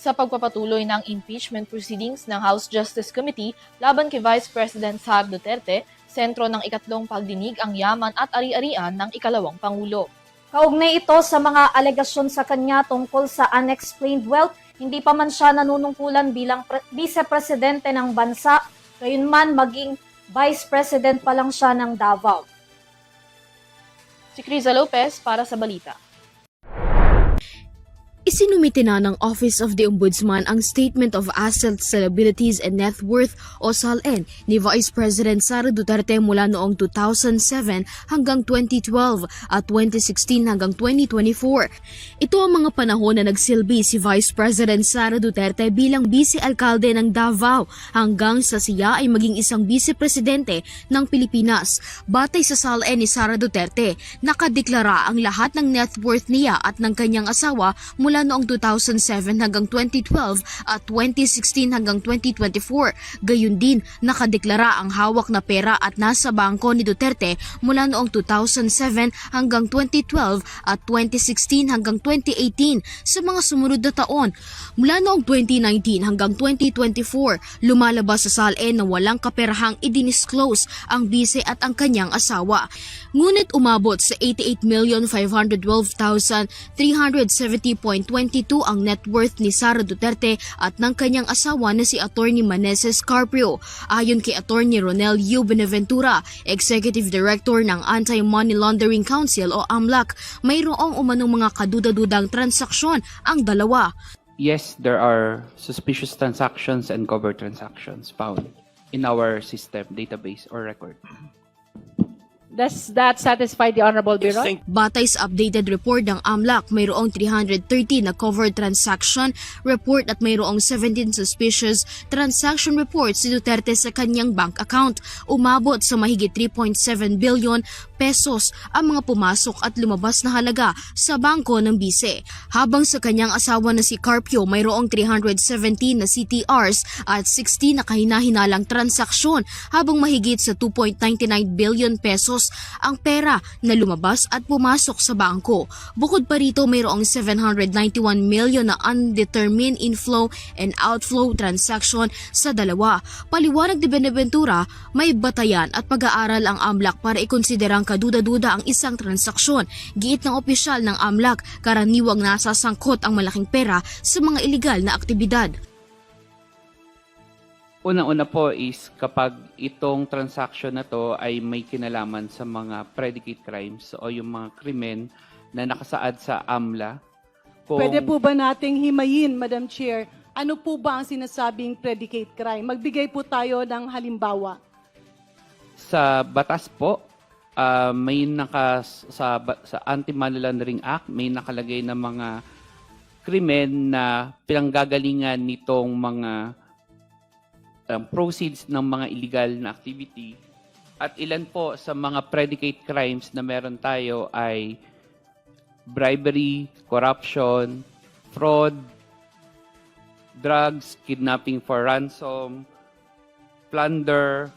sa pagpapatuloy ng impeachment proceedings ng House Justice Committee laban kay Vice President Sara Duterte, sentro ng ikatlong pagdinig ang yaman at ari-arian ng ikalawang Pangulo. Kaugnay ito sa mga alegasyon sa kanya tungkol sa unexplained wealth, hindi pa man siya nanunungkulan bilang vice-presidente ng bansa, gayunman maging vice president pa lang siya ng Davao. Si Criza Lopez para sa balita. Isinumite na ng Office of the Ombudsman ang Statement of Assets, Liabilities and Net Worth o SALN ni Vice President Sara Duterte mula noong 2007 hanggang 2012 at 2016 hanggang 2024. Ito ang mga panahon na nagsilbi si Vice President Sara Duterte bilang Vice-Alkalde ng Davao hanggang sa siya ay maging isang Vice-Presidente ng Pilipinas. Batay sa SALN ni Sara Duterte, nakadeklara ang lahat ng net worth niya at ng kanyang asawa mula noong 2007 hanggang 2012 at 2016 hanggang 2024. Gayon din, nakadeklara ang hawak na pera at nasa bangko ni Duterte mula noong 2007 hanggang 2012 at 2016 hanggang 2018 sa mga sumunod na taon. Mula noong 2019 hanggang 2024, lumalabas sa SALN na walang kaperahang idinisclose ang bise at ang kanyang asawa. Ngunit umabot sa 88,512,370.22 ang net worth ni Sara Duterte at ng kanyang asawa na si Atty. Maneses Carpio. Ayon kay Atty. Ronel U. Benaventura, Executive Director ng Anti-Money Laundering Council o AMLAC, mayroong umanong mga kaduda-dudang transaksyon ang dalawa. Yes, there are suspicious transactions and covert transactions found in our system, database, or record. Does that satisfy the Honorable Bureau? Batay sa updated report ng AMLAC, mayroong 330 na covered transaction report at mayroong 17 suspicious transaction reports si Duterte sa kanyang bank account. Umabot sa mahigit 3.7 billion pesos ang mga pumasok at lumabas na halaga sa bangko ng bise. Habang sa kanyang asawa na si Carpio, mayroong 317 na CTRs at 60 na kahina-hinalang transaksyon, habang mahigit sa 2.99 billion pesos ang pera na lumabas at pumasok sa bangko. Bukod pa rito, mayroong 791 million na undetermined inflow and outflow transaction sa dalawa. Paliwanag ni Benaventura, may batayan at pag-aaral ang AMLAC para ikonsiderang kaduda-duda ang isang transaksyon. Giit ng opisyal ng AMLAC, karaniwang nasasangkot ang malaking pera sa mga ilegal na aktibidad. Una-una po is kapag itong transaction na to ay may kinalaman sa mga predicate crimes o yung mga krimen na nakasaad sa AMLA. Pwede po ba nating himayin, Madam Chair, ano po ba ang sinasabing predicate crime? Magbigay po tayo ng halimbawa. Sa batas po, may sa Anti-Money Laundering Act, may nakalagay na mga krimen na pinanggagalingan nitong mga proceeds ng mga illegal na activity. At ilan po sa mga predicate crimes na meron tayo ay bribery, corruption, fraud, drugs, kidnapping for ransom, plunder,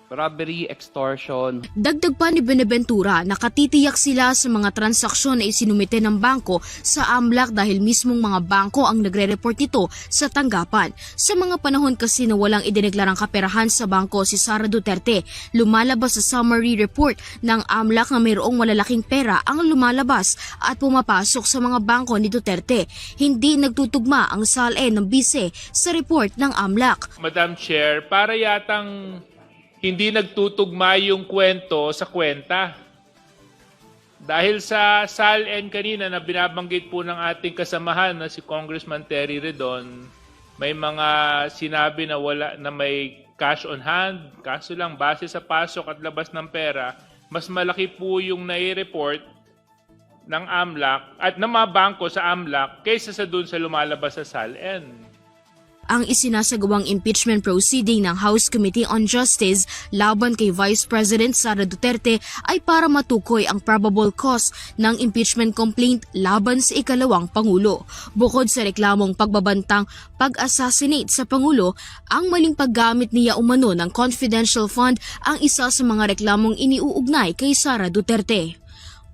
robbery, extortion. Dagdag pa ni Benaventura, nakatitiyak sila sa mga transaksyon na isinumite ng bangko sa AMLAC dahil mismong mga bangko ang nagre-report ito sa tanggapan. Sa mga panahon kasi na walang idineklarang kaperahan sa bangko si Sara Duterte, lumalabas sa summary report ng AMLAC na mayroong malalaking pera ang lumalabas at pumapasok sa mga bangko ni Duterte. Hindi nagtutugma ang SALN ng bise sa report ng AMLAC. Madam Chair, para yatang hindi nagtutugma yung kwento sa kwenta. Dahil sa SALN kanina na binabanggit po ng ating kasamahan na si Congressman Terry Redon, may mga sinabi na wala na may cash on hand, kaso lang base sa pasok at labas ng pera, mas malaki po yung nai-report ng AMLAC at ng mga bangko sa AMLAC kaysa sa dun sa lumalabas sa SALN. Ang isinasagawang impeachment proceeding ng House Committee on Justice laban kay Vice President Sara Duterte ay para matukoy ang probable cause ng impeachment complaint laban sa ikalawang Pangulo. Bukod sa reklamong pagbabantang pag-assassinate sa Pangulo, ang maling paggamit niya umano ng confidential fund ang isa sa mga reklamong iniuugnay kay Sara Duterte.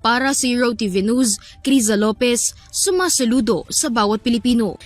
Para sa Zero TV News, Criza Lopez, sumasaludo sa bawat Pilipino.